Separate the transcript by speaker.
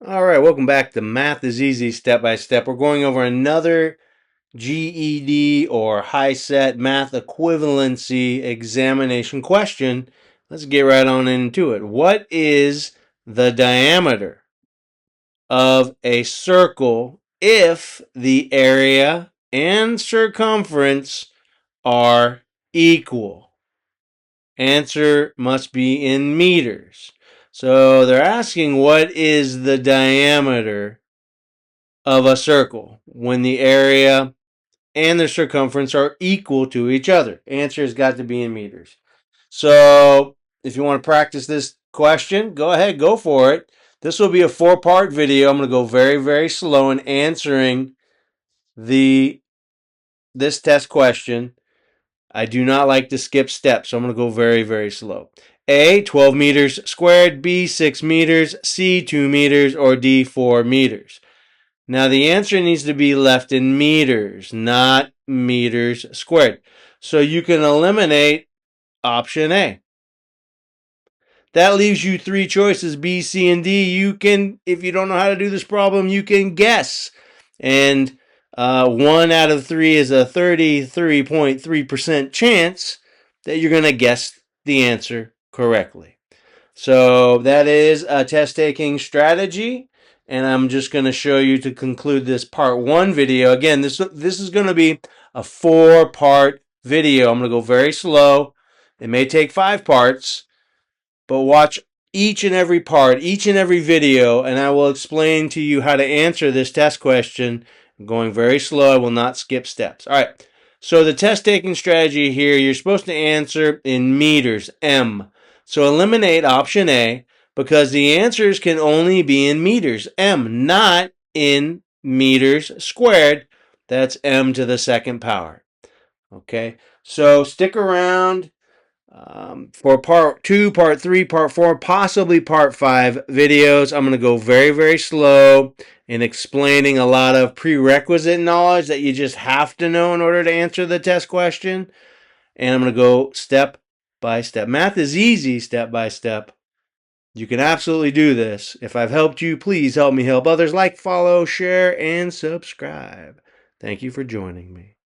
Speaker 1: All right, welcome back to Math is Easy Step by Step. We're going over another GED or HiSET math equivalency examination question. Let's get right on into it. What is the diameter of a circle if the area and circumference are equal? Answer must be in meters. So they're asking what is the diameter of a circle when the area and the circumference are equal to each other. Answer has got to be in meters. So if you want to practice this question, go ahead, go for it. This will be a 4-part video. I'm going to go very, very slow in answering this test question. I do not like to skip steps, so I'm going to go very, very slow. A, 12 meters squared. B, 6 meters. C, 2 meters. Or D, 4 meters. Now, the answer needs to be left in meters, not meters squared. So you can eliminate option A. That leaves you 3 choices, B, C, and D. You can, if you don't know how to do this problem, you can guess. And 1 out of 3 is a 33.3% chance that you're going to guess the answer correctly. So that is a test taking strategy, and I'm just going to show you to conclude this part 1 video. Again, this is going to be a 4-part video. I'm going to go very slow. It may take 5 parts, but watch each and every part, each and every video, and I will explain to you how to answer this test question. I'm going very slow. I will not skip steps. All right. So the test taking strategy here, you're supposed to answer in meters, M. So eliminate option A because the answers can only be in meters, M, not in meters squared. That's M to the second power. Okay, so stick around for part 2, part 3, part 4, possibly part 5 videos. I'm going to go very, very slow in explaining a lot of prerequisite knowledge that you just have to know in order to answer the test question. And I'm going to go step by step. Math is easy step by step. You can absolutely do this. If I've helped you, please help me help others. Like, follow, share, and subscribe. Thank you for joining me.